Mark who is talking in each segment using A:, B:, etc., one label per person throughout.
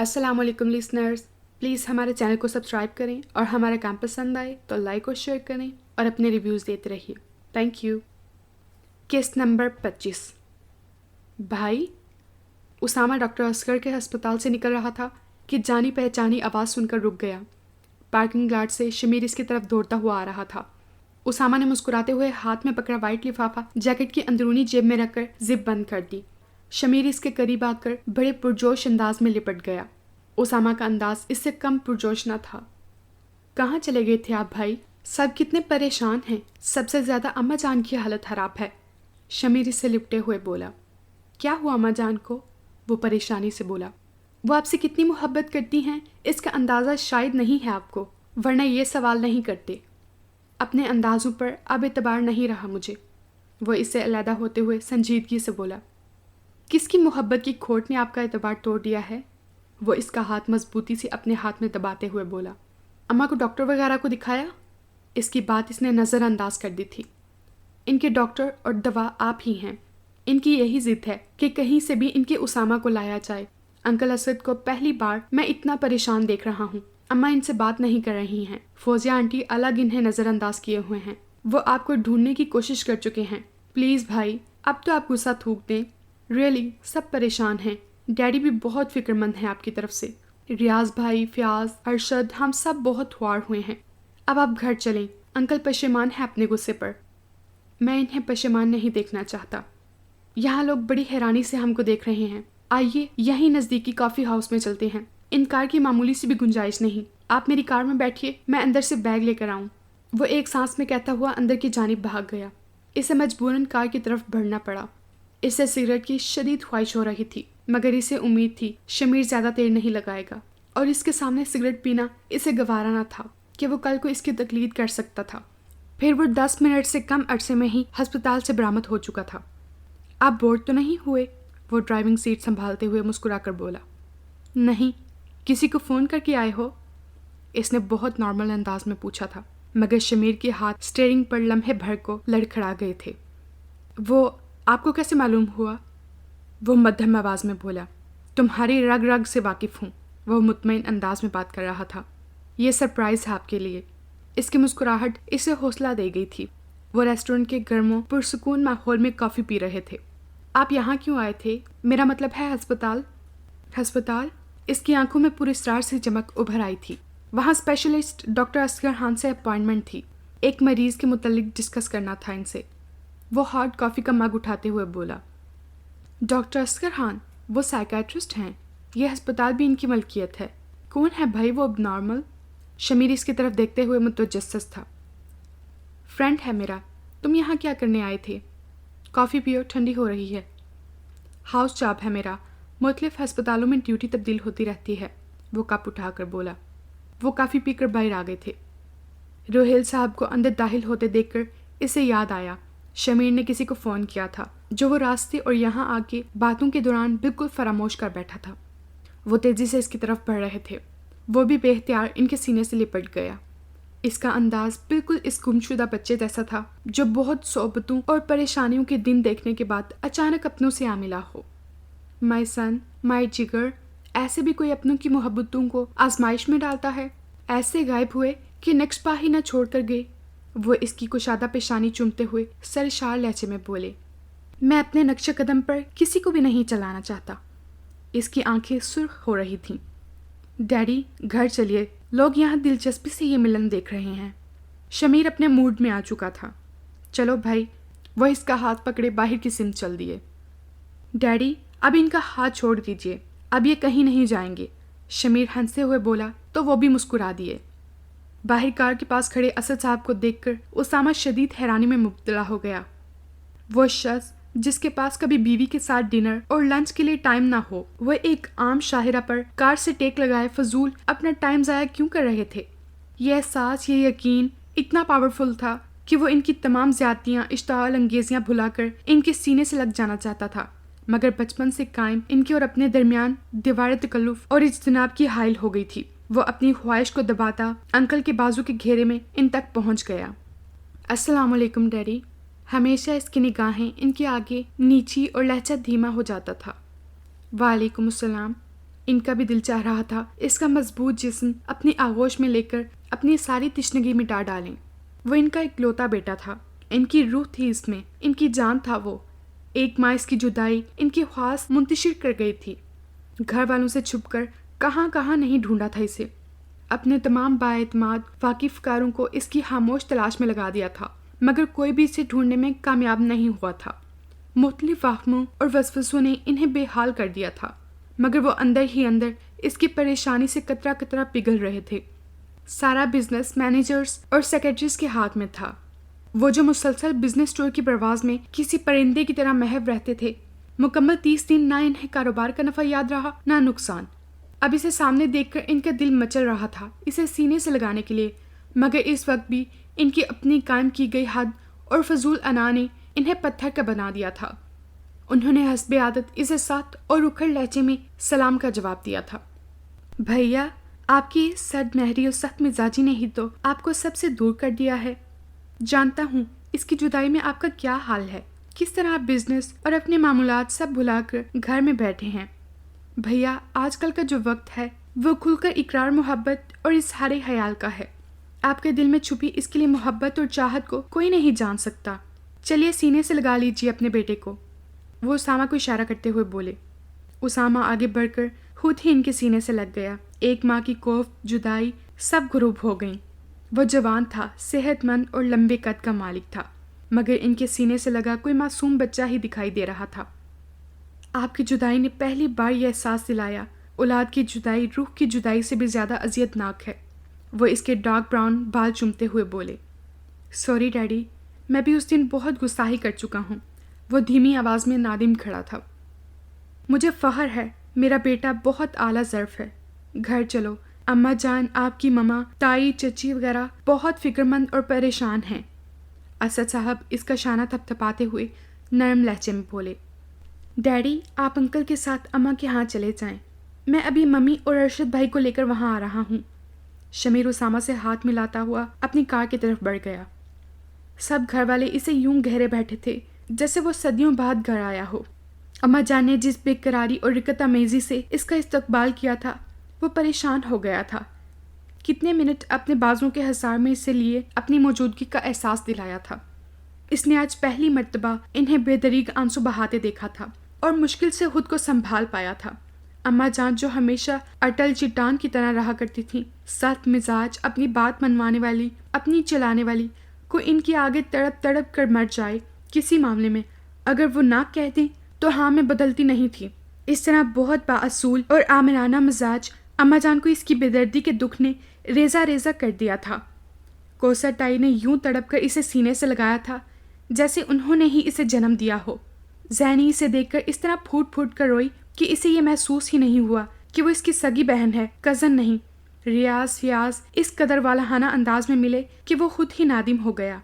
A: السلام علیکم listeners, please ہمارے چینل کو سبسکرائب کریں اور ہمارا کام پسند آئے تو لائک اور شیئر کریں اور اپنے ریویوز دیتے رہیے. Thank you. Case number 25. بھائی، اسامہ ڈاکٹر اصغر کے ہسپتال سے نکل رہا تھا کہ جانی پہچانی آواز سن کر رک گیا. پارکنگ لاٹ سے شمیر اس کی طرف دوڑتا ہوا آ رہا تھا. اسامہ نے مسکراتے ہوئے ہاتھ میں پکڑا وائٹ لفافہ جیکٹ کی اندرونی جیب میں رکھ کر زپ بند کر دی. شمیر اس کے قریب آ کر بڑے پرجوش انداز میں لپٹ گیا. اسامہ کا انداز اس سے کم پرجوش نہ تھا. کہاں چلے گئے تھے آپ بھائی؟ سب کتنے پریشان ہیں، سب سے زیادہ اماں جان کی حالت خراب ہے. شمیر اس سے لپٹے ہوئے بولا. کیا ہوا اماں جان کو؟ وہ پریشانی سے بولا. وہ آپ سے کتنی محبت کرتی ہیں اس کا اندازہ شاید نہیں ہے آپ کو، ورنہ یہ سوال نہیں کرتے. اپنے اندازوں پر اب اعتبار نہیں رہا مجھے. وہ اس سے علیحدہ ہوتے ہوئے سنجیدگی سے بولا. کس کی محبت کی کھوٹ نے آپ کا اعتبار توڑ دیا ہے؟ وہ اس کا ہاتھ مضبوطی سے اپنے ہاتھ میں دباتے ہوئے بولا. اماں کو ڈاکٹر وغیرہ کو دکھایا؟ اس کی بات اس نے نظر انداز کر دی تھی. ان کے ڈاکٹر اور دوا آپ ہی ہیں. ان کی یہی ضد ہے کہ کہیں سے بھی ان کے اسامہ کو لایا جائے. انکل اسد کو پہلی بار میں اتنا پریشان دیکھ رہا ہوں. اماں ان سے بات نہیں کر رہی ہیں. فوزیہ آنٹی الگ انہیں نظر انداز کیے ہوئے ہیں. وہ آپ کو ڈھونڈنے کی کوشش کر چکے ہیں. پلیز بھائی، اب تو آپ غصہ تھوک دیں. ریئلی سب پریشان ہیں. ڈیڈی بھی بہت فکر مند ہیں آپ کی طرف سے. ریاض بھائی، فیاض، ارشد، ہم سب بہت خوار ہوئے ہیں. اب آپ گھر چلیں. انکل پشیمان ہیں اپنے غصے پر. میں انہیں پشیمان نہیں دیکھنا چاہتا. یہاں لوگ بڑی حیرانی سے ہم کو دیکھ رہے ہیں. آئیے یہیں نزدیکی کافی ہاؤس میں چلتے ہیں. ان کار کی معمولی سی بھی گنجائش نہیں. آپ میری کار میں بیٹھیے، میں اندر سے بیگ لے کر آؤں. وہ ایک سانس میں کہتا ہوا اندر کی جانب بھاگ گیا. اسے مجبوراً کار کی طرف بڑھنا پڑا. اسے سگریٹ کی شدید خواہش ہو رہی تھی، مگر اسے امید تھی شمیر زیادہ دیر نہیں لگائے گا، اور اس کے سامنے سگریٹ پینا اسے گوارا نہ تھا کہ وہ کل کو اس کی تقلید کر سکتا تھا. پھر وہ 10 منٹ سے کم عرصے میں ہی ہسپتال سے برآمد ہو چکا تھا. آپ بور تو نہیں ہوئے؟ وہ ڈرائیونگ سیٹ سنبھالتے ہوئے مسکرا کر بولا. نہیں. کسی کو فون کر کے آئے ہو؟ اس نے بہت نارمل انداز میں پوچھا تھا، مگر شمیر کے ہاتھ سٹیئرنگ پر لمحے بھر کو لڑکھڑا گئے تھے. وہ آپ کو کیسے معلوم ہوا؟ وہ مدھم آواز میں بولا. تمہاری رگ رگ سے واقف ہوں. وہ مطمئن انداز میں بات کر رہا تھا. یہ سرپرائز ہے آپ کے لیے. اس کی مسکراہٹ اسے حوصلہ دے گئی تھی. وہ ریسٹورنٹ کے گرموں پرسکون ماحول میں کافی پی رہے تھے. آپ یہاں کیوں آئے تھے؟ میرا مطلب ہے ہسپتال. ہسپتال؟ اس کی آنکھوں میں پورے اسرار سے چمک ابھر آئی تھی. وہاں اسپیشلسٹ ڈاکٹر اصغر خان سے اپائنٹمنٹ تھی. ایک مریض کے متعلق ڈسکس کرنا تھا ان سے. وہ ہارڈ کافی کا مگ اٹھاتے ہوئے بولا. ڈاکٹر اصغر خان؟ وہ سائیکیٹرسٹ ہیں. یہ ہسپتال بھی ان کی ملکیت ہے. کون ہے بھائی وہ اب نارمل؟ شمیر اس کی طرف دیکھتے ہوئے متجسس تھا. فرینڈ ہے میرا. تم یہاں کیا کرنے آئے تھے؟ کافی پیو، ٹھنڈی ہو رہی ہے. ہاؤس جاب ہے میرا. مختلف ہسپتالوں میں ڈیوٹی تبدیل ہوتی رہتی ہے. وہ کپ اٹھا کر بولا. وہ کافی پی کر باہر آ گئے تھے. روہیل صاحب کو اندر داخل ہوتے دیکھ کر اسے یاد آیا شمیر نے کسی کو فون کیا تھا، جو وہ راستے اور یہاں آ کے باتوں کے دوران بالکل فراموش کر بیٹھا تھا. وہ تیزی سے اس کی طرف بڑھ رہے تھے. وہ بھی بے اختیار ان کے سینے سے لپٹ گیا. اس کا انداز بالکل اس گمشدہ بچے جیسا تھا جو بہت صعوبتوں اور پریشانیوں کے دن دیکھنے کے بعد اچانک اپنوں سے آ ملا ہو. مائی سن، مائی جگر. ایسے بھی کوئی اپنوں کی محبتوں کو آزمائش میں ڈالتا ہے؟ ایسے غائب ہوئے کہ نیکسٹ پا ہی نہ چھوڑ کر گئے. وہ اس کی کشادہ پیشانی چومتے ہوئے سرشار لہجے میں بولے. میں اپنے نقش قدم پر کسی کو بھی نہیں چلانا چاہتا. اس کی آنکھیں سرخ ہو رہی تھیں. ڈیڈی گھر چلیے، لوگ یہاں دلچسپی سے یہ ملن دیکھ رہے ہیں. شمیر اپنے موڈ میں آ چکا تھا. چلو بھائی. وہ اس کا ہاتھ پکڑے باہر کی سمت چل دیے. ڈیڈی اب ان کا ہاتھ چھوڑ دیجیے، اب یہ کہیں نہیں جائیں گے. شمیر ہنستے ہوئے بولا تو وہ بھی مسکرا دیے. باہر کار کے پاس کھڑے اسد صاحب کو دیکھ کر اسامہ شدید حیرانی میں مبتلا ہو گیا. وہ شخص جس کے پاس کبھی بیوی کے ساتھ ڈنر اور لنچ کے لیے ٹائم نہ ہو، وہ ایک عام شاہراہ پر کار سے ٹیک لگائے فضول اپنا ٹائم ضائع کیوں کر رہے تھے؟ یہ احساس، یہ یقین اتنا پاورفل تھا کہ وہ ان کی تمام زیادتیاں، اشتعال انگیزیاں بھلا کر ان کے سینے سے لگ جانا چاہتا تھا. مگر بچپن سے قائم ان کے اور اپنے درمیان دیوار تکلف اور اجتناب کی حائل ہو گئی تھی. وہ اپنی خواہش کو دباتا انکل کے بازو کے گھیرے میں ان تک پہنچ گیا. السلام علیکم ڈیڈی. ہمیشہ اس کی نگاہیں ان کے آگے نیچی اور لہجہ دھیما ہو جاتا تھا. وعلیکم السلام. ان کا بھی دل چاہ رہا تھا اس کا مضبوط جسم اپنی آغوش میں لے کر اپنی ساری تشنگی مٹا ڈالیں۔ وہ ان کا اکلوتا بیٹا تھا، ان کی روح تھی اس میں، ان کی جان تھا وہ۔ ایک ماں اس کی جدائی ان کی خواص منتشر کر گئی تھی۔ گھر والوں سے چھپ کر کہاں کہاں نہیں ڈھونڈا تھا اسے۔ اپنے تمام بااعتماد واقف کاروں کو اس کی خاموش تلاش میں لگا دیا تھا، مگر کوئی بھی اسے ڈھونڈنے میں کامیاب نہیں ہوا تھا۔ مختلف واہموں اور وسوسوں نے انہیں بے حال کر دیا تھا، مگر وہ اندر ہی اندر اس کی پریشانی سے قطرہ قطرہ پگھل رہے تھے۔ سارا بزنس مینیجرز اور سیکرٹریز کے ہاتھ میں تھا، وہ جو مسلسل بزنس ٹور کی پرواز میں کسی پرندے کی طرح محو رہتے تھے۔ مکمل 30 دن نہ انہیں کاروبار کا نفع یاد رہا نہ نقصان۔ اب اسے سامنے دیکھ کر ان کا دل مچل رہا تھا اسے سینے سے لگانے کے لیے، مگر اس وقت بھی ان کی اپنی قائم کی گئی حد اور فضول انا نے انہیں پتھر کا بنا دیا تھا۔ انہوں نے حسب عادت اسے سخت اور رکھڑ لہجے میں سلام کا جواب دیا تھا۔ بھیا، آپ کی سرد مہری اور سخت مزاجی نے ہی تو آپ کو سب سے دور کر دیا ہے۔ جانتا ہوں اس کی جدائی میں آپ کا کیا حال ہے، کس طرح آپ بزنس اور اپنے معمولات سب بھلا کر گھر میں بیٹھے ہیں۔ بھیا، آج کل کا جو وقت ہے وہ کھل کر اقرار محبت اور اظہار خیال کا ہے۔ آپ کے دل میں چھپی اس کے لیے محبت اور چاہت کو کوئی نہیں جان سکتا۔ چلیے سینے سے لگا لیجیے اپنے بیٹے کو، وہ اسامہ کو اشارہ کرتے ہوئے بولے۔ اسامہ آگے بڑھ کر خود ہی ان کے سینے سے لگ گیا۔ ایک ماں کی کوف، جدائی سب غروب ہو گئیں۔ وہ جوان تھا، صحت مند اور لمبے قد کا مالک تھا، مگر ان کے سینے سے لگا کوئی معصوم بچہ ہی دکھائی دے رہا تھا۔ آپ کی جدائی نے پہلی بار یہ احساس دلایا، اولاد کی جدائی روح کی جدائی سے بھی زیادہ اذیت ناک ہے۔ وہ اس کے ڈارک براؤن بال چومتے ہوئے بولے۔ سوری ڈیڈی، میں بھی اس دن بہت گستاخی کر چکا ہوں۔ وہ دھیمی آواز میں نادم کھڑا تھا۔ مجھے فخر ہے، میرا بیٹا بہت اعلیٰ ظرف ہے۔ گھر چلو، اماں جان، آپ کی ماما، تائی، چچی وغیرہ بہت فکر مند اور پریشان ہیں۔ اسد صاحب اس کا شانہ تھپتھپاتے ہوئے نرم لہجے میں بولے۔ ڈیڈی، آپ انکل کے ساتھ اماں کے ہاں چلے جائیں، میں ابھی ممی اور ارشد بھائی کو لے کر وہاں آ رہا ہوں۔ شمیر اسامہ سے ہاتھ ملاتا ہوا اپنی کار کی طرف بڑھ گیا۔ سب گھر والے اسے یوں گہرے بیٹھے تھے جیسے وہ صدیوں بعد گھر آیا ہو۔ اماں جان نے جس بے قراری اور رکت آمیزی سے اس کا استقبال کیا تھا وہ پریشان ہو گیا تھا۔ کتنے منٹ اپنے بازوں کے حصار میں اسے لیے اپنی موجودگی کا احساس دلایا تھا۔ اس نے آج پہلی مرتبہ انہیں بے دریغ آنسو بہاتے دیکھا تھا اور مشکل سے خود کو سنبھال پایا تھا۔ اماں جان جو ہمیشہ اٹل چٹان کی طرح رہا کرتی تھیں، سخت مزاج، اپنی بات منوانے والی، اپنی چلانے والی، کو ان کے آگے تڑپ تڑپ کر مر جائے کسی معاملے میں اگر وہ نہ کہہ دیں تو ہاں میں بدلتی نہیں تھی۔ اس طرح بہت بااصول اور آمرانہ مزاج اماں جان کو اس کی بے دردی کے دکھ نے ریزہ ریزہ کر دیا تھا۔ کوثر تائی نے یوں تڑپ کر اسے سینے سے لگایا تھا جیسے انہوں نے ہی اسے جنم دیا ہو۔ زینی اسے دیکھ کر اس طرح پھوٹ پھوٹ کر روئی کہ اسے یہ محسوس ہی نہیں ہوا کہ وہ اس کی سگی بہن ہے، کزن نہیں۔ ریاض فیاض اس قدر والہانہ انداز میں ملے کہ وہ خود ہی نادم ہو گیا۔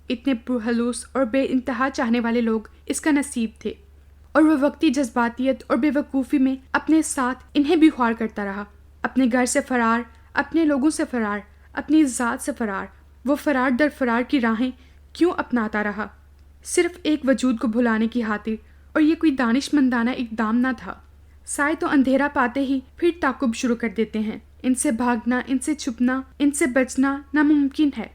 A: اتنے پرخلوص اور بے انتہا چاہنے والے لوگ اس کا نصیب تھے، اور وہ وقتی جذباتیت اور بے وقوفی میں اپنے ساتھ انہیں بھی خوار کرتا رہا۔ اپنے گھر سے فرار، اپنے لوگوں سے فرار، اپنی ذات سے فرار، وہ فرار در فرار کی راہیں کیوں اپناتا رہا؟ صرف ایک وجود کو بھلانے کی خاطر، اور یہ کوئی دانش مندانہ اقدام نہ تھا۔ سائے تو اندھیرا پاتے ہی پھر تعقب شروع کر دیتے ہیں۔ ان سے بھاگنا، ان سے چھپنا، ان سے بچنا ناممکن ہے۔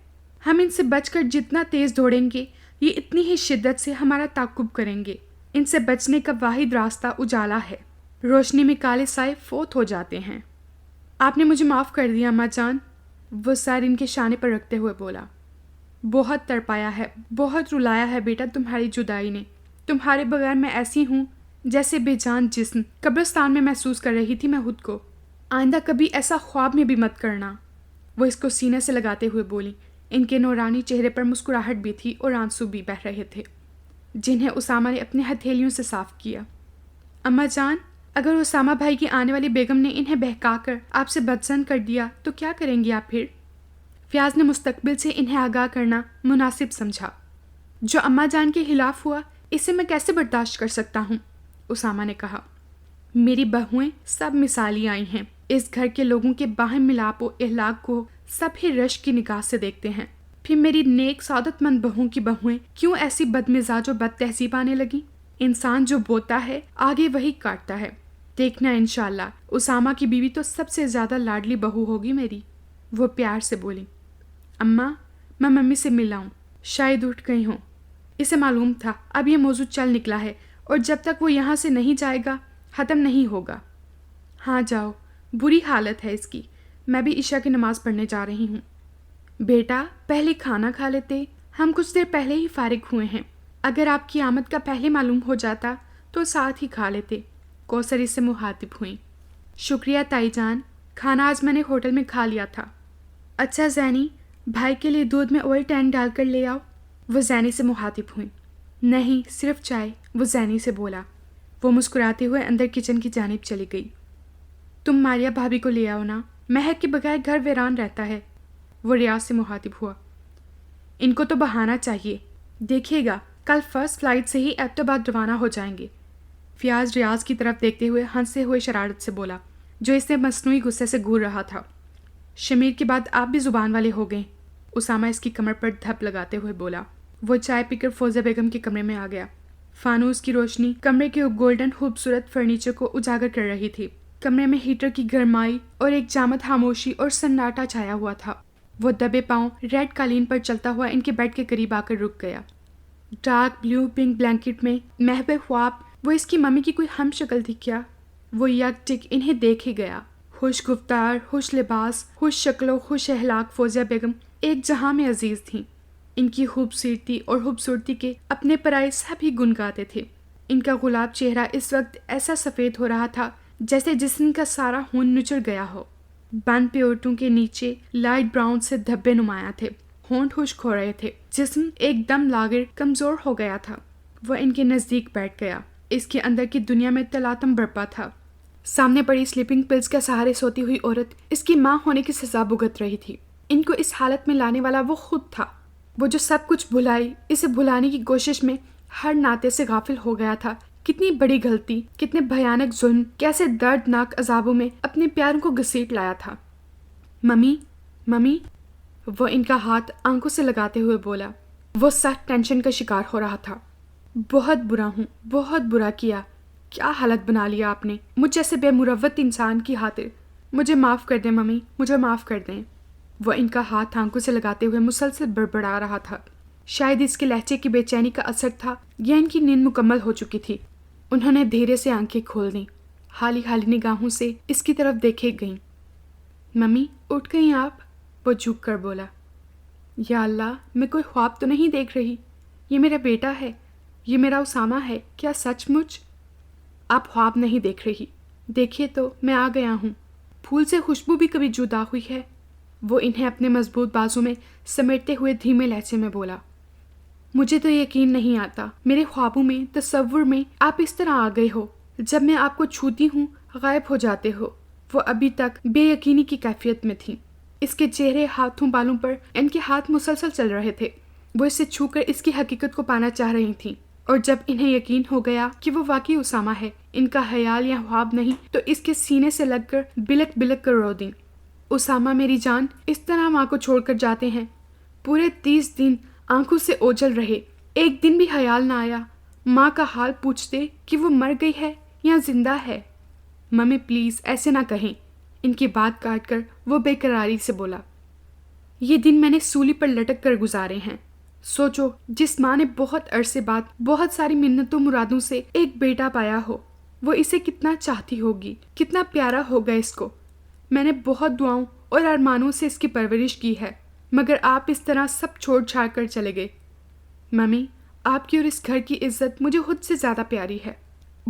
A: ہم ان سے بچ کر جتنا تیز دوڑیں گے، یہ اتنی ہی شدت سے ہمارا تعقب کریں گے۔ ان سے بچنے کا واحد راستہ اجالا ہے، روشنی میں کالے سائے فوت ہو جاتے ہیں۔ آپ نے مجھے معاف کر دیا اماں جان، وہ سر ان کے شانے پر رکھتے ہوئے بولا۔ بہت تڑپایا ہے، بہت رلایا ہے بیٹا تمہاری جدائی نے۔ تمہارے بغیر میں ایسی ہوں جیسے بے جان جسم قبرستان میں محسوس کر رہی تھی میں خود کو۔ آئندہ کبھی ایسا خواب میں بھی مت کرنا، وہ اس کو سینے سے لگاتے ہوئے بولی۔ ان کے نورانی چہرے پر مسکراہٹ بھی تھی اور آنسو بھی بہہ رہے تھے جنہیں اسامہ نے اپنے ہتھیلیوں سے صاف کیا۔ اماں جان، اگر اسامہ بھائی کی آنے والی بیگم نے انہیں بہکا کر آپ سے بدزن کر دیا تو کیا کریں گی آپ پھر؟ فیاض نے مستقبل سے انہیں آگاہ کرنا مناسب سمجھا۔ جو اماں جان کے خلاف ہوا اسے میں کیسے برداشت کر سکتا ہوں؟ اسامہ نے کہا۔ میری بہوئیں سب مثالی آئی ہیں، اس گھر کے لوگوں کے باہم ملاپ و اخلاق کو سب ہی رشک کی نگاہ سے دیکھتے ہیں، پھر میری نیک سعادت مند بہوؤں کی بہوئیں کیوں ایسی بد مزاج و بد تہذیب آنے لگیں؟ انسان جو بوتا ہے آگے وہی کاٹتا ہے۔ دیکھنا انشاءاللہ اسامہ کی بیوی تو سب سے زیادہ لاڈلی بہو ہوگی میری، وہ پیار سے بولی۔ اماں میں ممی سے مل آؤں، شاید اٹھ گئی ہوں۔ اسے معلوم تھا اب یہ موضوع چل نکلا ہے اور جب تک وہ یہاں سے نہیں جائے گا ختم نہیں ہوگا۔ ہاں جاؤ، بری حالت ہے اس کی، میں بھی عشاء کی نماز پڑھنے جا رہی ہوں۔ بیٹا پہلے کھانا کھا لیتے، ہم کچھ دیر پہلے ہی فارغ ہوئے ہیں، اگر آپ کی آمد کا پہلے معلوم ہو جاتا تو ساتھ ہی کھا لیتے۔ کوثر اس سے مخاطب ہوئیں۔ شکریہ تائی جان، کھانا آج میں نے ہوٹل میں کھا لیا تھا۔ اچھا زینی، بھائی کے لیے دودھ میں آئل ٹین ڈال کر لے آؤ، وہ زینی سے مخاطب ہوئیں۔ نہیں صرف چائے، وہ زینی سے بولا۔ وہ مسکراتے ہوئے اندر کچن کی جانب چلی گئی۔ تم ماریہ بھابھی کو لے آؤ نا، مہک کے بغیر گھر ویران رہتا ہے، وہ ریاض سے مخاطب ہوا۔ ان کو تو بہانا چاہیے، دیکھیے گا کل فرسٹ فلائٹ سے ہی ایبٹ آباد روانہ ہو جائیں گے۔ فیاض ریاض کی طرف دیکھتے ہوئے ہنستے ہوئے شرارت سے بولا، جو اسے مصنوعی غصے سے گھور رہا تھا۔ شمیر کے بعد آپ بھی زبان والے ہو گئے، اسامہ اس کی کمر پر دھپ لگاتے ہوئے بولا۔ وہ چائے پی کر فوزیہ بیگم کے کمرے میں آ گیا۔ فانوس کی روشنی کمرے کے گولڈن خوبصورت فرنیچر کو اجاگر کر رہی تھی۔ کمرے میں ہیٹر کی گرمائی اور ایک جامد خاموشی اور سناٹا چھایا ہوا تھا۔ وہ دبے پاؤں ریڈ قالین پر چلتا ہوا ان کے بیڈ کے قریب آ کر رک گیا۔ ڈارک بلیو پنک بلینکٹ میں محو خواب وہ اس کی ممی کی کوئی ہم شکل تھی کیا؟ وہ یک ٹک انہیں دیکھ ہی گیا۔ خوش گفتار، خوش لباس، خوش شکل و خوش اخلاق فوزیہ بیگم ایک جہاں میں عزیز تھیں۔ ان کی خوبصورتی اور خوبصورتی کے اپنے پرائے سب ہی گنگاتے تھے۔ ان کا گلاب چہرہ اس وقت ایسا سفید ہو رہا تھا جیسے جسم کا سارا خون نچڑ گیا ہو۔ بند پیوٹوں کے نیچے لائٹ براؤن سے دھبے نمایاں تھے، ہونٹ خشک ہو رہے تھے، جسم ایک دم لاغر کمزور ہو گیا تھا۔ وہ ان کے نزدیک بیٹھ گیا۔ اس کے اندر کی دنیا میں تلاطم برپا تھا۔ سامنے پڑی سلیپنگ پلز کے سہارے سوتی ہوئی عورت اس کی ماں ہونے کی سزا بھگت رہی تھی۔ ان کو اس حالت میں لانے والا وہ خود تھا، وہ جو سب کچھ بھلائی اسے بھلانے کی کوشش میں ہر ناطے سے غافل ہو گیا تھا۔ کتنی بڑی غلطی، کتنے بھیانک ظلم، کیسے دردناک عذابوں میں اپنے پیاروں کو گھسیٹ لایا تھا۔ ممی ممی، وہ ان کا ہاتھ آنکھوں سے لگاتے ہوئے بولا۔ وہ سخت ٹینشن کا شکار ہو رہا تھا۔ بہت برا ہوں، بہت برا کیا، کیا حالت بنا لیا آپ نے مجھ جیسے بے مروت انسان کی خاطر۔ مجھے معاف کر دیں ممی، مجھے معاف کر دیں۔ وہ ان کا ہاتھ آنکھوں سے لگاتے ہوئے مسلسل بڑبڑا رہا تھا۔ شاید اس کے لہجے کی بے چینی کا اثر تھا یا ان کی نیند مکمل ہو چکی تھی۔ انہوں نے دھیرے سے آنکھیں کھول دیں، حالی حالی نگاہوں سے اس کی طرف دیکھے گئیں۔ ممی اٹھ گئیں آپ؟ وہ جھک کر بولا۔ یا اللہ، میں کوئی خواب تو نہیں دیکھ رہی؟ یہ میرا بیٹا ہے، یہ میرا اسامہ ہے، کیا سچ مچ؟ آپ خواب نہیں دیکھ رہی، دیکھیے تو میں آ گیا ہوں۔ پھول سے خوشبو بھی کبھی جدا ہوئی ہے؟ وہ انہیں اپنے مضبوط بازو میں سمیٹتے ہوئے دھیمے لہجے میں بولا۔ مجھے تو یقین نہیں آتا، میرے خوابوں میں، تصور میں آپ اس طرح آ گئے ہو، جب میں آپ کو چھوتی ہوں غائب ہو جاتے ہو۔ وہ ابھی تک بے یقینی کی کیفیت میں تھی۔ اس کے چہرے، ہاتھوں، بالوں پر ان کے ہاتھ مسلسل چل رہے تھے۔ وہ اسے چھو کر اس کی حقیقت کو پانا چاہ رہی تھیں، اور جب انہیں یقین ہو گیا کہ وہ واقعی اسامہ ہے، ان کا خیال یا خواب نہیں، تو اس کے سینے سے لگ کر بلک بلک کر رو دیں۔ اسامہ میری جان اس طرح ماں کو چھوڑ کر جاتے ہیں؟ پورے 30 دن آنکھوں سے اوجھل رہے، ایک دن بھی خیال نہ آیا ماں کا حال پوچھتے کہ وہ مر گئی ہے یا زندہ ہے؟ ممی پلیز ایسے نہ کہیں، ان کی بات کاٹ کر وہ بے قراری سے بولا۔ یہ دن میں نے سولی پر لٹک کر گزارے ہیں۔ سوچو، جس ماں نے بہت عرصے بعد بہت ساری منتوں مرادوں سے ایک بیٹا پایا ہو، وہ اسے کتنا چاہتی ہوگی، کتنا پیارا ہوگا اس کو۔ میں نے بہت دعاؤں اور ارمانوں سے اس کی پرورش کی ہے، مگر آپ اس طرح سب چھوڑ چھاڑ کر چلے گئے۔ ممی، آپ کی اور اس گھر کی عزت مجھے خود سے زیادہ پیاری ہے،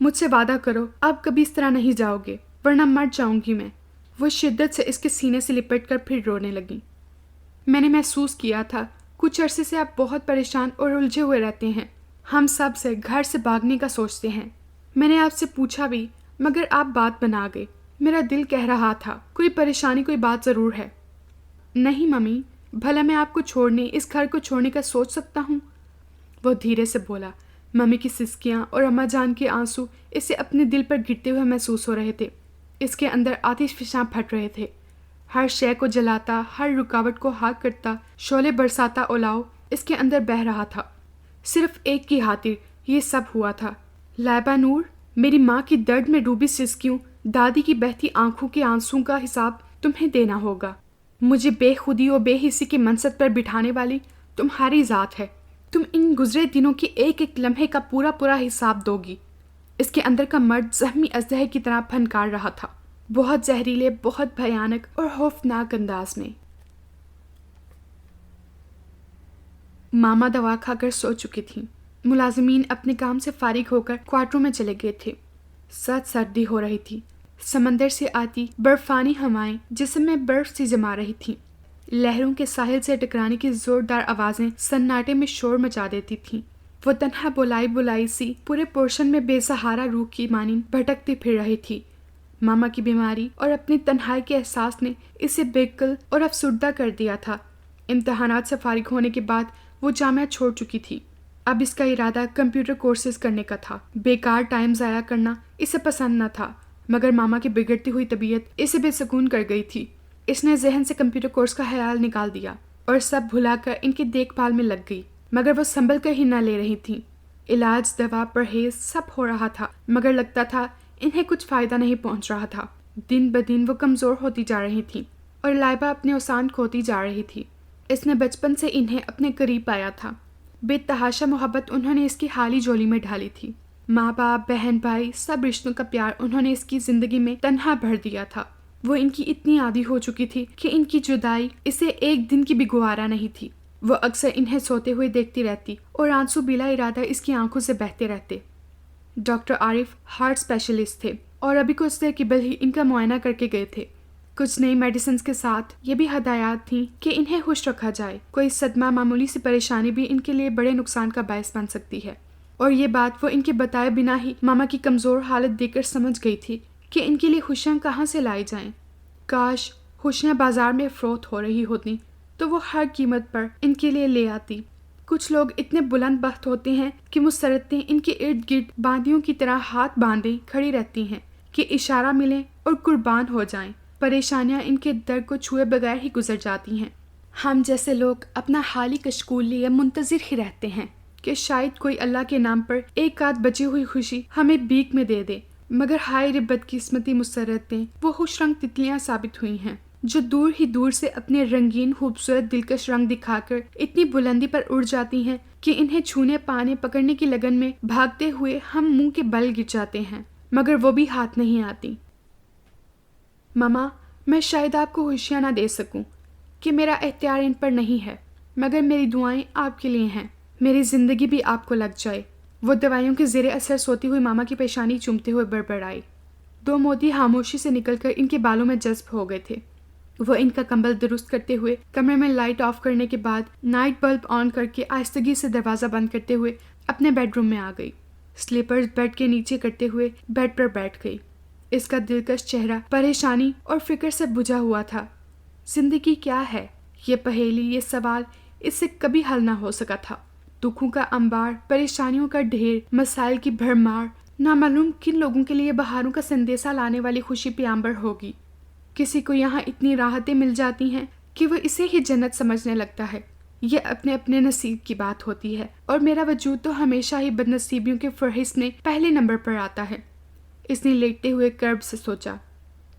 A: مجھ سے وعدہ کرو آپ کبھی اس طرح نہیں جاؤ گے، ورنہ مر جاؤں گی میں۔ وہ شدت سے اس کے سینے سے لپٹ کر پھر رونے لگیں۔ میں نے محسوس کیا تھا کچھ عرصے سے آپ بہت پریشان اور الجھے ہوئے رہتے ہیں، ہم سب سے گھر سے بھاگنے کا سوچتے ہیں۔ میں نے آپ سے پوچھا بھی، مگر آپ بات بنا گئے۔ میرا دل کہہ رہا تھا کوئی پریشانی، کوئی بات ضرور ہے۔ نہیں ممی، بھلا میں آپ کو چھوڑنے، اس گھر کو چھوڑنے کا سوچ سکتا ہوں؟ وہ دھیرے سے بولا۔ ممی کی سسکیاں اور اماں جان کے آنسو اسے اپنے دل پر گرتے ہوئے محسوس ہو رہے تھے۔ اس کے اندر آتش فشاں پھٹ رہے تھے، ہر شے کو جلاتا، ہر رکاوٹ کو ہاک کرتا، شعلے برساتا الاؤ اس کے اندر بہہ رہا تھا۔ صرف ایک کی خاطر یہ سب ہوا تھا، لائبہ نور، میری ماں کی درد میں ڈوبی سسکیوں، دادی کی بہتی آنکھوں کے آنسوں کا حساب تمہیں دینا ہوگا۔ مجھے بے خودی اور بے حسی کی منصب پر بٹھانے والی تمہاری ذات ہے۔ تم ان گزرے دنوں کی ایک ایک لمحے کا پورا پورا حساب دو گی۔ اس کے اندر کا مرد زخمی اژدہے کی طرح پھنکار رہا تھا، بہت زہریلے، بہت بھیانک اور خوفناک انداز میں۔ ماما دوا کھا کر سو چکی تھیں۔ ملازمین اپنے کام سے فارغ ہو کر کوارٹروں میں چلے گئے تھے۔ سخت سردی ہو رہی تھی۔ سمندر سے آتی برفانی ہوائیں جسم میں برف سی جما رہی تھیں۔ لہروں کے ساحل سے ٹکرانے کی زوردار آوازیں سناٹے میں شور مچا دیتی تھیں۔ وہ تنہا بولائی بولائی سی پورے پورشن میں بے سہارا روح کی مانند بھٹکتی پھر رہی تھی۔ ماما کی بیماری اور اپنی تنہائی کے احساس نے اسے بےعقل اور افسردہ کر دیا تھا۔ امتحانات سے فارغ ہونے کے بعد وہ جامعہ چھوڑ چکی تھی۔ اب اس کا ارادہ کمپیوٹر کورسز کرنے کا تھا۔ بیکار ٹائم ضائع کرنا اسے پسند نہ تھا، مگر ماما کی بگڑتی ہوئی طبیعت اسے بے سکون کر گئی تھی۔ اس نے ذہن سے کمپیوٹر کورس کا خیال نکال دیا اور سب بھلا کر ان کی دیکھ بھال میں لگ گئی، مگر وہ سنبھل کر ہی نہ لے رہی تھیں۔ علاج، دوا، پرہیز سب ہو رہا تھا، مگر لگتا تھا انہیں کچھ فائدہ نہیں پہنچ رہا تھا۔ دن بدن وہ کمزور ہوتی جا رہی تھیں اور لائبہ اپنے اوسان کھوتی جا رہی تھی۔ اس نے بچپن سے انہیں اپنے قریب پایا تھا۔ بے تحاشا محبت انہوں نے اس کی حالی جولی میں ڈھالی تھی۔ ماں باپ، بہن بھائی، سب رشتوں کا پیار انہوں نے اس کی زندگی میں تنہا بھر دیا تھا۔ وہ ان کی اتنی عادی ہو چکی تھی کہ ان کی جدائی اسے ایک دن کی بھی گوارا نہیں تھی۔ وہ اکثر انہیں سوتے ہوئے دیکھتی رہتی اور آنسو بلا ارادہ اس کی آنکھوں سے بہتے رہتے۔ ڈاکٹر عارف ہارٹ اسپیشلسٹ تھے اور ابھی کچھ دیر قبل ہی ان کا معائنہ کر کے گئے تھے۔ کچھ نئی میڈیسنز کے ساتھ یہ بھی ہدایات تھیں کہ انہیں خوش رکھا جائے۔ کوئی صدمہ، معمولی سی پریشانی بھی ان کے لیے بڑے نقصان کا باعث بن سکتی ہے، اور یہ بات وہ ان کے بتائے بنا ہی ماما کی کمزور حالت دیکھ کر سمجھ گئی تھی کہ ان کے لیے خوشیاں کہاں سے لائی جائیں۔ کاش خوشیاں بازار میں فروخت ہو رہی ہوتیں تو وہ ہر قیمت پر ان کے لیے لے آتی۔ کچھ لوگ اتنے بلند بخت ہوتے ہیں کہ مسرتیں ان کے ارد گرد باندیوں کی طرح ہاتھ باندھے کھڑی رہتی ہیں کہ اشارہ ملے اور قربان ہو جائیں۔ پریشانیاں ان کے در کو چھوئے بغیر ہی گزر جاتی ہیں۔ ہم جیسے لوگ اپنا حالی کشکول لیے منتظر ہی رہتے ہیں کہ شاید کوئی اللہ کے نام پر ایک آدھ بچی ہوئی خوشی ہمیں بھیک میں دے دے، مگر ہائے رے بدقسمتی مسرتیں وہ خوش رنگ تتلیاں ثابت ہوئی ہیں جو دور ہی دور سے اپنے رنگین خوبصورت دلکش رنگ دکھا کر اتنی بلندی پر اڑ جاتی ہیں کہ انہیں چھونے، پانے، پکڑنے کی لگن میں بھاگتے ہوئے ہم منہ کے بل گر جاتے ہیں، مگر وہ بھی ہاتھ نہیں آتی۔ ماما، میں شاید آپ کو خوشیاں نہ دے سکوں کہ میرا اختیار ان پر نہیں ہے، مگر میری دعائیں آپ کے لیے ہیں۔ میری زندگی بھی آپ کو لگ جائے۔ وہ دوائیوں کے زیر اثر سوتی ہوئی ماما کی پیشانی چومتے ہوئے بڑبڑائی۔ 2 موتی خاموشی سے نکل کر ان کے بالوں میں جذب ہو گئے تھے۔ وہ ان کا کمبل درست کرتے ہوئے کمرے میں لائٹ آف کرنے کے بعد نائٹ بلب آن کر کے آہستگی سے دروازہ بند کرتے ہوئے اپنے بیڈ روم میں آ گئی۔ سلیپرز بیڈ کے نیچے کرتے ہوئے بیڈ پر بیٹھ گئی۔ اس کا دلکش چہرہ پریشانی اور فکر سے بجھا ہوا تھا۔ زندگی کیا ہے؟ یہ پہیلی، یہ سوال اس سے کبھی حل نہ ہو سکا تھا۔ دکھوں کا انبار، پریشانیوں کا ڈھیر، مسائل کی بھرمار، نامعلوم کن لوگوں کے لیے بہاروں کا سندیسہ لانے والی خوشی پیامبر ہوگی۔ کسی کو یہاں اتنی راحتیں مل جاتی ہیں کہ وہ اسے ہی جنت سمجھنے لگتا ہے۔ یہ اپنے اپنے نصیب کی بات ہوتی ہے، اور میرا وجود تو ہمیشہ ہی بد نصیبیوں کے فہرست میں پہلے نمبر پر آتا ہے۔ اس نے لیٹتے ہوئے کرب سے سوچا۔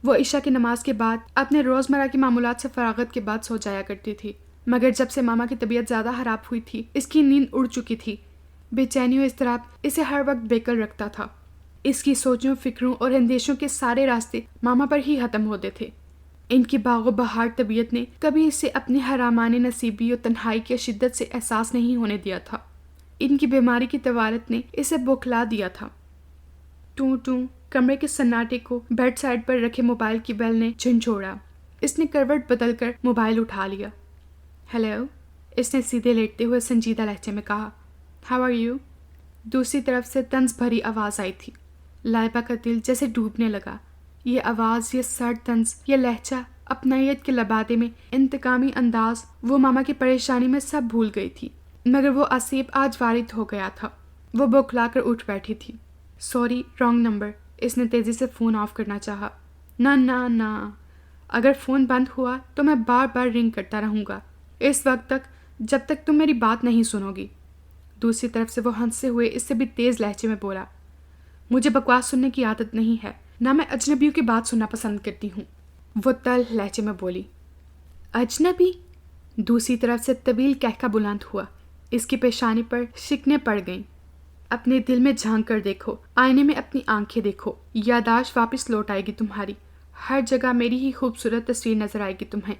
A: وہ عشاء کی نماز کے بعد اپنے روزمرہ کی معمولات سے فراغت کے بعد سو جایا کرتی تھی، مگر جب سے ماما کی طبیعت زیادہ خراب ہوئی تھی اس کی نیند اڑ چکی تھی۔ بے چینی و اضطراب اسے ہر وقت بےقل رکھتا تھا۔ اس کی سوچوں، فکروں اور اندیشوں کے سارے راستے ماما پر ہی ختم ہوتے تھے۔ ان کی باغ و بہار طبیعت نے کبھی اسے اپنی حرامانہ نصیبی اور تنہائی کی شدت سے احساس نہیں ہونے دیا تھا۔ ان کی بیماری کی طوالت نے اسے بوکھلا دیا تھا۔ ٹوں ٹوں کمرے کے سناٹے کو بیڈ سائڈ پر رکھے موبائل کی بیل نے جھنجھوڑا۔ اس نے کروٹ بدل کر موبائل اٹھا لیا۔ ہیلو، اس نے سیدھے لیٹتے ہوئے سنجیدہ لہجے میں کہا۔ How are you? دوسری طرف سے طنز بھری آواز آئی تھی۔ لائبہ کا دل جیسے ڈوبنے لگا۔ یہ آواز، یہ سرد طنز، یہ لہجہ، اپنائیت کے لبادے میں انتقامی انداز، وہ ماما کی پریشانی میں سب بھول گئی تھی، مگر وہ آصیب آج وارد ہو گیا تھا۔ وہ بوکھلا کر اٹھ بیٹھی تھی۔ Sorry, wrong number. اس نے تیزی سے فون آف کرنا چاہا۔ نہ، اگر فون بند ہوا تو میں بار بار رنگ کرتا رہوں گا اس وقت تک جب تک تم میری بات نہیں سنو گی۔ دوسری طرف سے وہ ہنستے ہوئے اس سے بھی تیز لہجے میں بولا۔ مجھے بکواس سننے کی عادت نہیں ہے، نہ میں اجنبیوں کی بات سننا پسند کرتی ہوں، وہ تلخ لہجے میں بولی۔ اجنبی؟ دوسری طرف سے طویل کہکہ بلند ہوا۔ اس کی پیشانی پر شکنیں پڑ گئیں۔ اپنے دل میں جھانک کر دیکھو، آئینے میں اپنی آنکھیں دیکھو، یادداشت واپس لوٹ آئے گی تمہاری، ہر جگہ میری ہی خوبصورت تصویر نظر آئے گی تمہیں۔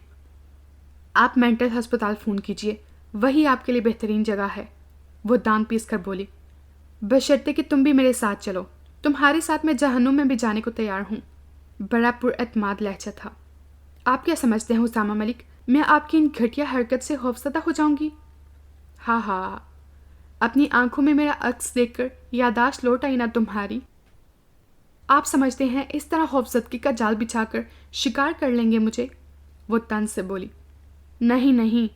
A: آپ مینٹل ہسپتال فون کیجئے، وہی آپ کے لیے بہترین جگہ ہے، وہ دانت پیس کر بولی، بشرطے کہ تم بھی میرے ساتھ چلو، تمہارے ساتھ میں جہنم میں بھی جانے کو تیار ہوں۔ بڑا پراعتماد لہجہ تھا۔ آپ کیا سمجھتے ہیں اسامہ ملک، میں آپ کی ان گھٹیا حرکت سے خوفزدہ ہو جاؤں گی؟ ہاں ہاں، اپنی آنکھوں میں میرا عکس دیکھ کر یادداشت لوٹ آئی نا تمہاری؟ آپ سمجھتے ہیں اس طرح خوفزدگی کا جال بچھا کر شکار کر لیں گے مجھے؟ وہ طنز سے بولی۔ نہیں نہیں،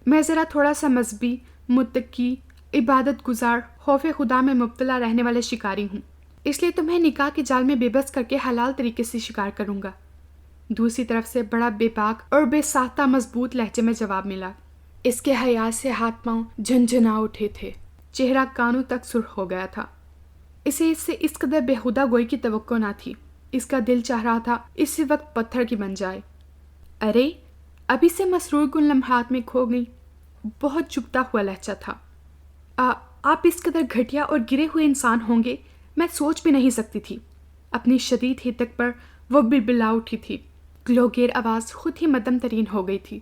A: میں ذرا تھوڑا سا مذہبی، متقی، عبادت گزار، خوف خدا میں مبتلا رہنے والے شکاری ہوں، اس لیے تمہیں نکاح کے جال میں بے بس کر کے حلال طریقے سے شکار کروں گا۔ دوسری طرف سے بڑا بے باک اور بے ساختہ مضبوط لہجے میں جواب ملا۔ اس کے حیا سے ہاتھ پاؤں جھنجھنا اٹھے تھے، چہرہ کانوں تک سرخ ہو گیا تھا۔ اسے اس سے اس قدر بےہودہ گوئی کی توقع نہ تھی۔ اس کا دل چاہ رہا تھا اسی وقت پتھر کی بن جائے۔ ارے ابھی سے مسرور کن لمحات میں کھو گئی۔ بہت چبھتا ہوا لہجہ تھا۔ آپ اس قدر گھٹیا اور گرے ہوئے انسان ہوں گے میں سوچ بھی نہیں سکتی تھی۔ اپنی شدید ہدک پر وہ بلبلا اٹھی تھی۔ گلوگیر آواز خود ہی مدم ترین ہو گئی تھی۔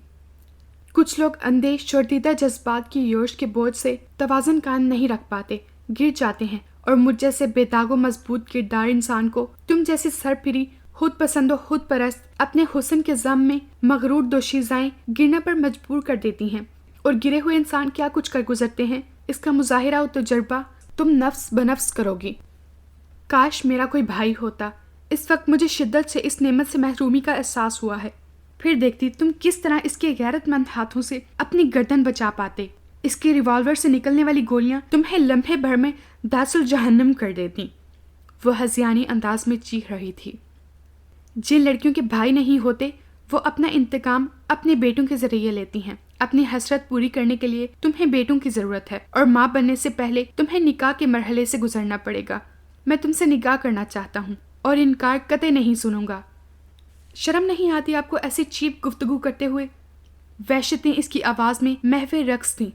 A: کچھ لوگ اندھے شوردیدہ جذبات کی یوش کے بوجھ سے توازن قائم نہیں رکھ پاتے، گر جاتے ہیں، اور مجھ جیسے بے داغ و مضبوط کردار انسان کو تم جیسی سرپھری خود پسند و خود پرست اپنے حسن کے ضم میں مغرور دوشیزائیں گرنے پر مجبور کر دیتی ہیں۔ اور گرے ہوئے انسان کیا کچھ کر گزرتے ہیں، اس کا مظاہرہ و تجربہ تم نفس بنفس کرو گی۔ کاش میرا کوئی بھائی ہوتا، اس وقت مجھے شدت سے اس نعمت سے محرومی کا احساس ہوا ہے، پھر دیکھتی تم کس طرح اس کے غیرت مند ہاتھوں سے اپنی گردن بچا پاتے۔ اس کے ریوالور سے نکلنے والی گولیاں تمہیں لمحے بھر میں داس الجہنم کر دیتی۔ وہ ہذیانی انداز میں چیخ رہی تھی۔ جن لڑکیوں کے بھائی نہیں ہوتے وہ اپنا انتقام اپنے بیٹوں کے ذریعے لیتی ہیں۔ اپنی حسرت پوری کرنے کے لیے تمہیں بیٹوں کی ضرورت ہے، اور ماں بننے سے پہلے تمہیں نکاح کے مرحلے سے گزرنا پڑے گا۔ میں تم سے نکاح کرنا چاہتا ہوں اور انکار قطع نہیں سنوں گا۔ شرم نہیں آتی آپ کو ایسی چیپ گفتگو کرتے ہوئے؟ وحشتیں اس کی آواز میں محو رقص تھیں۔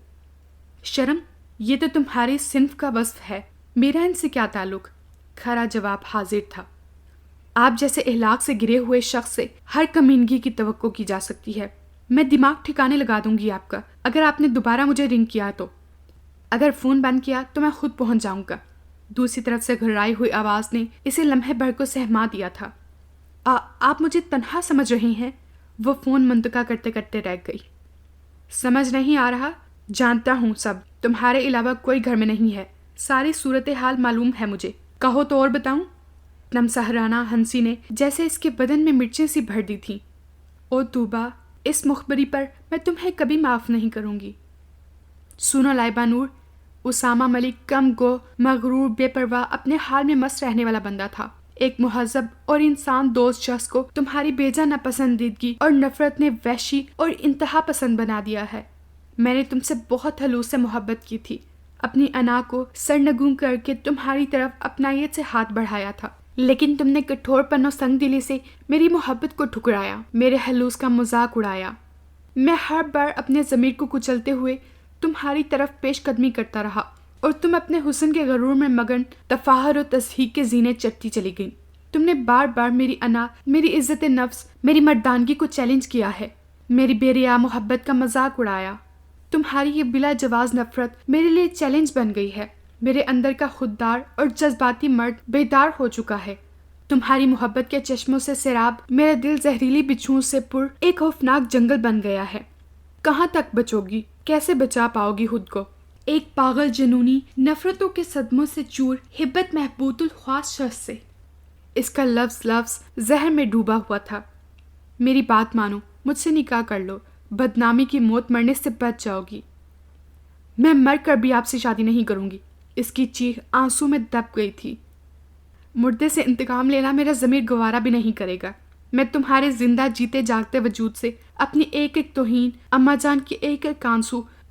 A: شرم؟ یہ تو تمہاری صنف کا وصف ہے، میرا ان سے کیا تعلق؟ کھرا جواب حاضر تھا۔ آپ جیسے اخلاق سے گرے ہوئے شخص سے ہر کمینگی کی توقع کی جا سکتی ہے۔ میں دماغ ٹھکانے لگا دوں گی آپ کا اگر آپ نے دوبارہ مجھے رنگ کیا تو۔ اگر فون بند کیا تو میں خود پہنچ جاؤں گا۔ دوسری طرف سے گھررائی ہوئی آواز نے اسے لمحے بھر کو سہما دیا تھا۔ آپ مجھے تنہا سمجھ رہی ہیں؟ وہ فون منطقہ کرتے کرتے رہ گئی۔ سمجھ نہیں آ رہا؟ جانتا ہوں سب، تمہارے علاوہ کوئی گھر میں نہیں ہے، ساری صورتحال معلوم ہے مجھے، کہو تو اور بتاؤں؟ نم سہرانہ ہنسی نے جیسے اس کے بدن میں مرچیں سی بھر دی تھیں۔ او توبہ، اس مخبری پر میں تمہیں کبھی معاف نہیں کروں گی۔ سنو لائبہ نور، اسامہ ملک کم گو، مغرور، بے پرواہ، اپنے حال میں مست رہنے والا بندہ تھا۔ ایک مہذب اور انسان دوست شخص کو تمہاری بیجا ناپسندیدگی اور نفرت نے وحشی اور انتہا پسند بنا دیا ہے۔ میں نے تم سے بہت خلوص سے محبت کی تھی، اپنی انا کو سرنگوں کر کے تمہاری طرف اپنائیت سے ہاتھ بڑھایا تھا، لیکن تم نے کٹھور پن و سنگ دلی سے میری محبت کو ٹھکرایا، میرے خلوص کا مذاق اڑایا۔ میں ہر بار اپنے ضمیر کو کچلتے ہوئے تمہاری طرف پیش قدمی کرتا رہا، اور تم اپنے حسن کے غرور میں مگن تفاخر و تضحیک کے زینے چڑھتی چلی گئی۔ تم نے بار بار میری انا، میری عزت نفس، میری مردانگی کو چیلنج کیا ہے، میری بے ریا محبت کا مذاق اڑایا۔ تمہاری یہ بلا جواز نفرت میرے لیے چیلنج بن گئی ہے۔ میرے اندر کا خوددار اور جذباتی مرد بیدار ہو چکا ہے۔ تمہاری محبت کے چشموں سے سیراب میرا دل زہریلی بچھوؤں سے پر ایک خوفناک جنگل بن گیا ہے۔ کہاں تک بچو گی؟ کیسے بچا پاؤ گی خود کو ایک پاگل جنونی نفرتوں کے صدموں سے چور ہبت محبوط الخواص شخص سے؟ اس کا لفظ لفظ زہر میں ڈوبا ہوا تھا۔ میری بات مانو، مجھ سے نکاح کر لو، بدنامی کی موت مرنے سے بچ جاؤ گی۔ میں مر کر بھی آپ سے شادی نہیں کروں گی۔ اس کی چیخ آنسو میں دب گئی تھی۔ مردے سے انتقام لینا میرا ضمیر گوارا بھی نہیں کرے گا۔ میں تمہارے زندہ جیتے جاگتے وجود سے اپنی ایک ایک توہین، اماں جان کی ایک ایک آنسو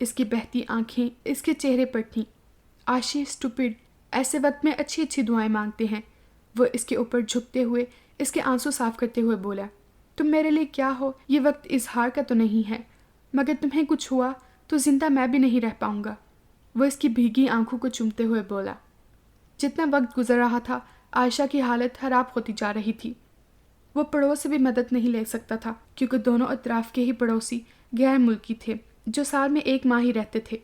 A: اس کی بہتی آنکھیں اس کے چہرے پر تھیں۔ عائشہ اسٹوپڈ، ایسے وقت میں اچھی اچھی دعائیں مانگتے ہیں۔ وہ اس کے اوپر جھکتے ہوئے اس کے آنسو صاف کرتے ہوئے بولا، تم میرے لیے کیا ہو، یہ وقت اظہار کا تو نہیں ہے، مگر تمہیں کچھ ہوا تو زندہ میں بھی نہیں رہ پاؤں گا۔ وہ اس کی بھیگی آنکھوں کو چومتے ہوئے بولا۔ جتنا وقت گزر رہا تھا عائشہ کی حالت خراب ہوتی جا رہی تھی۔ وہ پڑوس سے بھی مدد نہیں لے سکتا تھا کیونکہ دونوں اطراف کے ہی پڑوسی غیر ملکی تھے جو سال میں 1 ماہ ہی رہتے تھے۔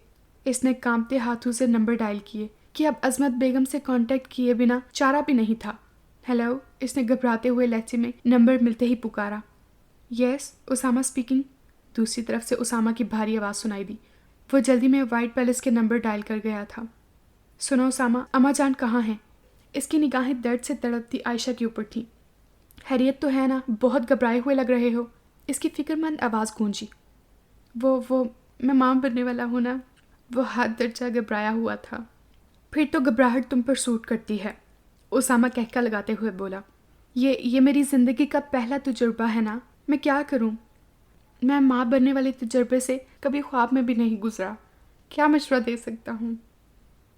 A: اس نے کانپتے ہاتھوں سے نمبر ڈائل کیے کہ اب عظمت بیگم سے کانٹیکٹ کیے بنا چارہ بھی نہیں تھا۔ ہیلو، اس نے گھبراتے ہوئے لہجے میں نمبر ملتے ہی پکارا۔ یس، اسامہ اسپیکنگ۔ دوسری طرف سے اسامہ کی بھاری آواز سنائی دی۔ وہ جلدی میں وائٹ پیلس کے نمبر ڈائل کر گیا تھا۔ سنو اسامہ، اماں جان کہاں ہیں؟ اس کی نگاہیں درد سے تڑپتی عائشہ کے اوپر تھیں۔ خیریت تو ہے نا؟ بہت گھبرائے ہوئے لگ رہے ہو، اس کی فکر مند آواز گونجی۔ وہ میں ماں بننے والا ہوں نا۔ وہ ہاتھ درجہ گھبرایا ہوا تھا۔ پھر تو گھبراہٹ تم پر سوٹ کرتی ہے، اسامہ کہکا لگاتے ہوئے بولا۔ یہ میری زندگی کا پہلا تجربہ ہے نا، میں کیا کروں؟ میں ماں بننے والے تجربے سے کبھی خواب میں بھی نہیں گزرا، کیا مشورہ دے سکتا ہوں؟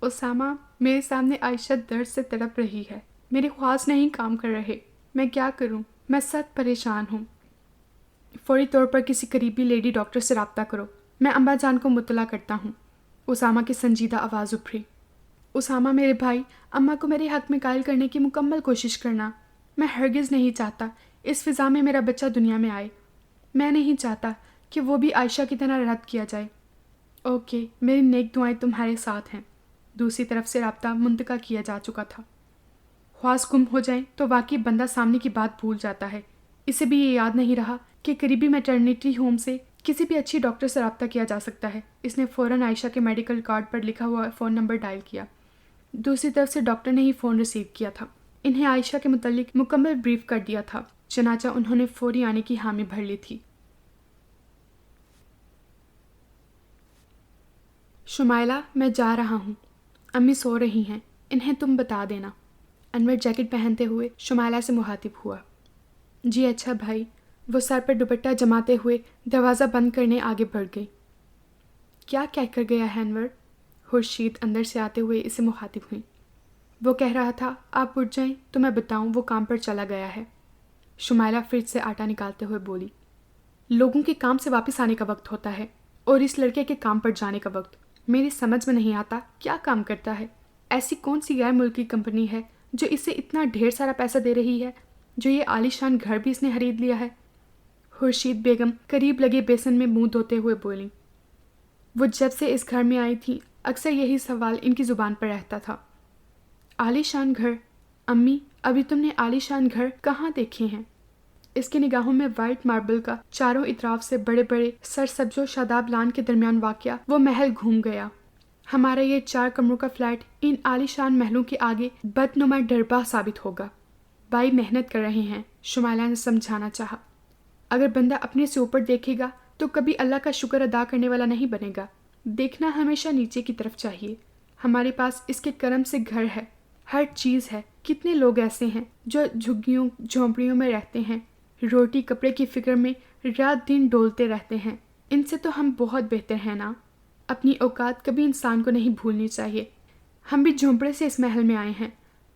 A: اسامہ، میرے سامنے عائشہ درد سے تڑپ رہی ہے، میرے خواص نہیں کام کر رہے، میں کیا کروں؟ میں سخت پریشان ہوں۔ فوری طور پر کسی قریبی لیڈی ڈاکٹر سے رابطہ کرو، میں اماں جان کو مطلع کرتا ہوں۔ اسامہ کی سنجیدہ آواز ابھری۔ اسامہ میرے بھائی، اماں کو میرے حق میں قائل کرنے کی مکمل کوشش کرنا۔ میں ہرگز نہیں چاہتا اس فضا میں میرا بچہ دنیا میں آئے۔ میں نہیں چاہتا کہ وہ بھی عائشہ کی طرح رد کیا جائے۔ اوکے، میری نیک دعائیں تمہارے ساتھ ہیں۔ دوسری طرف سے رابطہ منتقل کیا جا چکا تھا۔ خواص گم ہو جائیں تو واقعی بندہ سامنے کی بات بھول جاتا ہے۔ اسے بھی یہ یاد نہیں رہا کہ قریبی میٹرنیٹی ہوم سے کسی بھی اچھی ڈاکٹر سے رابطہ کیا جا سکتا ہے۔ اس نے فوراً عائشہ کے میڈیکل کارڈ پر لکھا ہوا فون نمبر ڈائل کیا۔ دوسری طرف سے ڈاکٹر نے ہی فون ریسیو کیا تھا۔ انہیں عائشہ کے متعلق مکمل بریف کر دیا تھا، چنانچہ انہوں نے فوری آنے کی حامی بھر لی تھی۔ شمائلہ، میں جا رہا ہوں، امی سو رہی ہیں، انہیں تم بتا دینا۔ انور جیکٹ پہنتے ہوئے شمائلہ سے مخاطب ہوا۔ جی اچھا بھائی۔ وہ سر پر دوپٹہ جماتے ہوئے دروازہ بند کرنے آگے بڑھ گئی۔ کیا کہہ کر گیا ہے انور؟ خورشید اندر سے آتے ہوئے اسے مخاطب ہوئی۔ وہ کہہ رہا تھا آپ اٹھ جائیں تو میں بتاؤں وہ کام پر چلا گیا ہے۔ شمائلہ فریج سے آٹا نکالتے ہوئے بولی۔ لوگوں کے کام سے واپس آنے کا وقت ہوتا ہے اور اس لڑکے کے کام پر جانے کا وقت۔ میری سمجھ میں نہیں آتا کیا کام کرتا ہے۔ ایسی کون سی غیر ملکی کمپنی ہے جو اسے اتنا ڈھیر سارا پیسہ دے رہی ہے، جو یہ عالی شان گھر بھی اس نے خرید لیا ہے؟ خورشید بیگم قریب لگے بیسن میں منہ دھوتے ہوئے بولیں۔ وہ جب سے اس گھر میں آئی تھیں اکثر یہی سوال ان کی زبان پر رہتا تھا۔ عالی شان گھر؟ امی، ابھی تم نے عالی شان گھر کہاں دیکھے ہیں؟ اس کی نگاہوں میں وائٹ ماربل کا چاروں اطراف سے بڑے بڑے سرسبز و شاداب لان کے درمیان واقع وہ محل گھوم گیا۔ ہمارا یہ 4 کمروں کا فلیٹ ان عالی شان محلوں کے آگے بدنما ڈربہ ثابت ہوگا۔ بھائی محنت کر رہے ہیں، شمائلہ نے سمجھانا چاہا۔ اگر بندہ اپنے سے اوپر دیکھے گا تو کبھی اللہ کا شکر ادا کرنے والا نہیں بنے گا۔ دیکھنا ہمیشہ نیچے کی طرف چاہیے۔ ہمارے پاس اس کے کرم سے گھر ہے، ہر چیز ہے۔ کتنے لوگ ایسے ہیں جو جھگیوں جھونپڑیوں میں رہتے ہیں، روٹی کپڑے کی فکر میں رات دن ڈولتے رہتے ہیں۔ ان سے تو ہم بہت بہتر ہیں نا۔ اپنی اوقات کبھی انسان کو نہیں بھولنی چاہیے۔ ہم بھی جھونپڑے سے اس محل میں آئے ہیں۔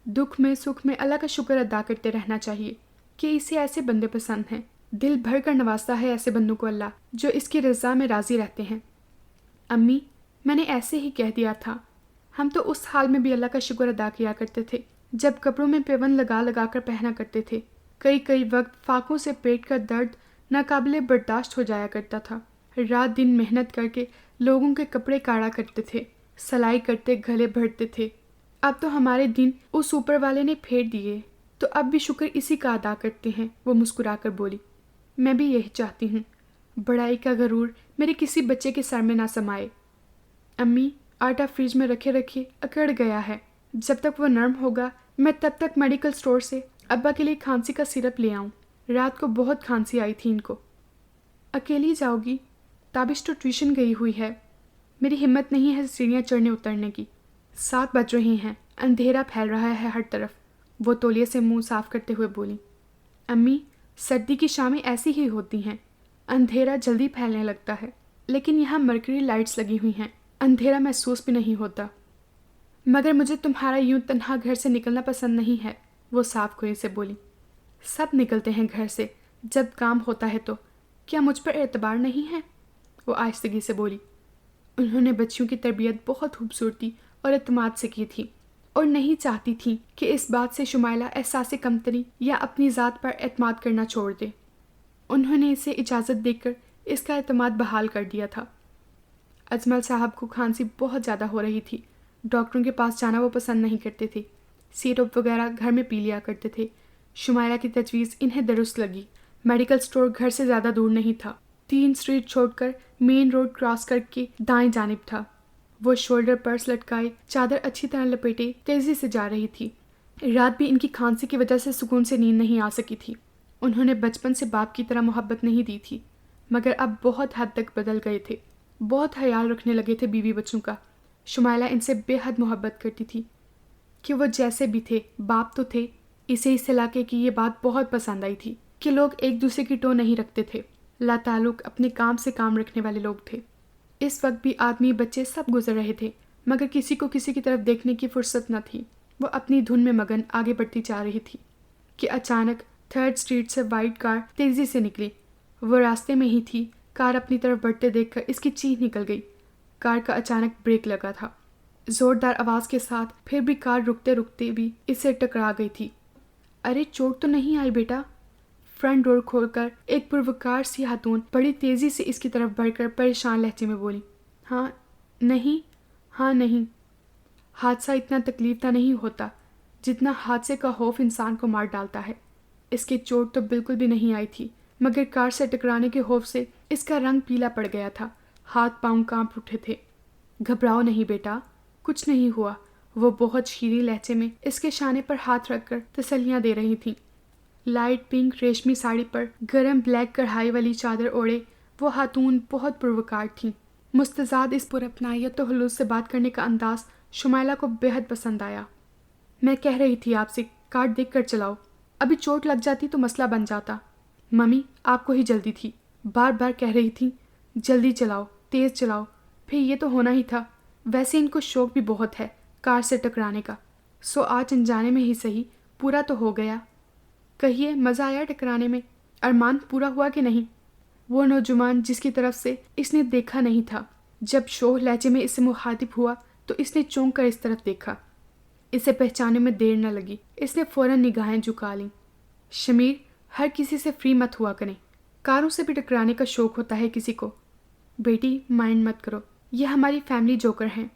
A: دکھ میں سکھ میں اللہ کا شکر ادا کرتے رہنا چاہیے کہ اسے ایسے بندے پسند ہیں۔ دل بھر کر نوازتا ہے ایسے بندوں کو اللہ جو اس کی رضا میں راضی رہتے ہیں۔ امی، میں نے ایسے ہی کہہ دیا تھا۔ ہم تو اس حال میں بھی اللہ کا شکر ادا کیا کرتے تھے جب کپڑوں میں پیون لگا لگا کر پہنا کرتے تھے۔ کئی وقت فاقوں سے پیٹ کا درد ناقابل برداشت ہو جایا کرتا تھا۔ رات دن محنت کر کے لوگوں کے کپڑے کاڑا کرتے تھے، سلائی کرتے گلے بھرتے تھے۔ اب تو ہمارے دن اس اوپر والے نے پھیر دیے، تو اب بھی شکر اسی کا ادا کرتے ہیں۔ وہ مسکرا کر بولی۔ میں بھی یہی چاہتی ہوں، بڑائی کا غرور میرے کسی بچے کے سر میں نہ سمائے۔ امی، آٹا فریج میں رکھے رکھے اکڑ گیا ہے، جب تک وہ نرم ہوگا میں تب تک میڈیکل سٹور سے ابا کے لیے کھانسی کا سیرپ لے آؤں۔ رات کو بہت کھانسی آئی تھی ان کو۔ اکیلی جاؤ گی؟ تابش تو ٹیوشن گئی ہوئی ہے۔ میری ہمت نہیں ہے سیڑھیاں چڑھنے اترنے کی۔ 7 بج رہے ہیں، اندھیرا پھیل رہا ہے ہر طرف۔ وہ تولیے سے منہ صاف کرتے ہوئے بولی۔ امی، سردی کی شامیں ایسی ہی ہوتی ہیں، اندھیرا جلدی پھیلنے لگتا ہے، لیکن یہاں مرکری لائٹس لگی ہوئی ہیں، اندھیرا محسوس بھی نہیں ہوتا۔ مگر مجھے تمہارا یوں تنہا گھر سے نکلنا پسند نہیں ہے، وہ صاف گوئی سے بولی۔ سب نکلتے ہیں گھر سے جب کام ہوتا ہے تو، کیا مجھ پر اعتبار نہیں ہے؟ وہ آہستگی سے بولی۔ انہوں نے بچیوں کی تربیت بہت خوبصورتی اور اعتماد سے کی تھی، اور نہیں چاہتی تھیں کہ اس بات سے شمائلہ احساس کمتری یا اپنی ذات پر اعتماد کرنا چھوڑ دے۔ انہوں نے اسے اجازت دے کر اس کا اعتماد بحال کر دیا تھا۔ اجمل صاحب کو کھانسی بہت زیادہ ہو رہی تھی، ڈاکٹروں کے پاس جانا وہ پسند نہیں کرتے تھے، سیرپ وغیرہ گھر میں پی لیا کرتے تھے۔ شمائلہ کی تجویز انہیں درست لگی۔ میڈیکل سٹور گھر سے زیادہ دور نہیں تھا، 3 اسٹریٹ چھوڑ کر مین روڈ کراس کر کے دائیں جانب تھا۔ وہ شولڈر پرس لٹکائے، چادر اچھی طرح لپیٹے تیزی سے جا رہی تھی۔ رات بھی ان کی کھانسی کی وجہ سے سکون سے نیند نہیں آ سکی تھی۔ انہوں نے بچپن سے باپ کی طرح محبت نہیں دی تھی، مگر اب بہت حد تک بدل گئے تھے، بہت خیال رکھنے لگے تھے بیوی بچوں کا۔ شمائلہ ان سے بے حد محبت کرتی تھی کہ وہ جیسے بھی تھے باپ تو تھے۔ اسے اس علاقے کی یہ بات بہت پسند آئی تھی کہ لوگ ایک دوسرے کی ٹو نہیں رکھتے تھے، لا تعلق اپنے کام سے کام رکھنے والے لوگ تھے۔ اس وقت بھی آدمی بچے سب گزر رہے تھے، مگر کسی کو کسی کی طرف دیکھنے کی فرصت نہ تھی۔ وہ اپنی دھن میں مگن آگے بڑھتی جا رہی تھی کہ اچانک 3rd اسٹریٹ سے وائٹ کار تیزی سے نکلی۔ وہ راستے میں ہی تھی، کار اپنی طرف بڑھتے دیکھ کر اس کی چیخ نکل گئی۔ کار کا اچانک بریک لگا تھا، زوردار آواز کے ساتھ، پھر بھی کار رکتے رکتے بھی اس سے ٹکرا گئی تھی۔ ارے چوٹ تو نہیں آئی بیٹا؟ فرنٹ ڈور کھول کر ایک پروکار سی خاتون بڑی تیزی سے اس کی طرف بڑھ کر پریشان لہجے میں بولی۔ ہاں نہیں، حادثہ اتنا تکلیف دہ نہیں ہوتا جتنا حادثے کا خوف انسان کو مار ڈالتا ہے۔ اس کی چوٹ تو بالکل بھی نہیں آئی تھی، مگر کار سے ٹکرانے کے خوف سے اس کا رنگ پیلا پڑ گیا تھا، ہاتھ پاؤں کانپ اٹھے تھے۔ گھبراؤ نہیں بیٹا، کچھ نہیں ہوا، وہ بہت شیریں لہجے میں اس کے شانے پر ہاتھ رکھ کر تسلیاں دے رہی تھیں۔ لائٹ پنک ریشمی ساڑی پر گرم بلیک کڑھائی والی چادر اوڑھے وہ خاتون بہت پروکار تھیں۔ مستزاد اس پراپنائیت و خلوص سے بات کرنے کا انداز شمائلہ کو بے حد پسند آیا۔ میں کہہ رہی تھی آپ سے کار دیکھ کر چلاؤ، ابھی چوٹ لگ جاتی تو مسئلہ بن جاتا۔ ممی آپ کو ہی جلدی تھی، بار بار کہہ رہی تھی جلدی چلاؤ، تیز چلاؤ، پھر یہ تو ہونا ہی تھا۔ ویسے ان کو شوق بھی بہت ہے کار سے ٹکرانے کا، سو آج انجانے میں ہی صحیح پورا تو ہو گیا۔ کہیے مزہ آیا ٹکرانے میں؟ ارمان پورا ہوا کہ نہیں؟ وہ نوجوان جس کی طرف سے اس نے دیکھا نہیں تھا، جب شوخ لہجے میں اس سے مخاطب ہوا تو اس نے چونک کر اس طرف دیکھا۔ اسے پہچانے میں دیر نہ لگی، اس نے فوراً نگاہیں جھکا لیں۔ شمیر، ہر کسی سے فری مت ہوا کریں، کاروں سے بھی ٹکرانے کا شوق ہوتا ہے کسی کو۔ بیٹی مائنڈ مت کرو، یہ ہماری فیملی جوکر ہیں،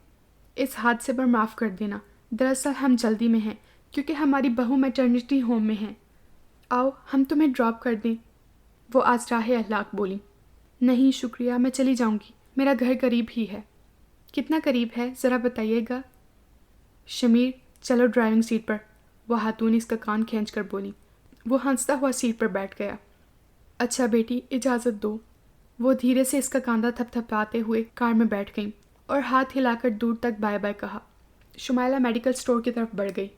A: اس حادثے پر معاف کر دینا۔ دراصل ہم جلدی میں ہیں کیونکہ ہماری بہو میٹرنیٹی ہوم میں ہیں، آؤ ہم تمہیں ڈراپ کر دیں۔ وہ آج راہ اخلاق بولی۔ نہیں شکریہ، میں چلی جاؤں گی، میرا گھر قریب ہی ہے۔ کتنا قریب ہے ذرا بتائیے گا؟ شمیر چلو ڈرائیونگ سیٹ پر، وہ خاتون اس کا کان کھینچ کر بولی۔ وہ ہنستا ہوا سیٹ پر بیٹھ گیا۔ اچھا بیٹی اجازت دو۔ وہ دھیرے سے اس کا کاندھا تھپ تھپاتے ہوئے کار میں بیٹھ گئیں اور ہاتھ ہلا کر دور تک بائے بائے کہا۔ شمائلہ میڈیکل سٹور کی طرف بڑھ گئی۔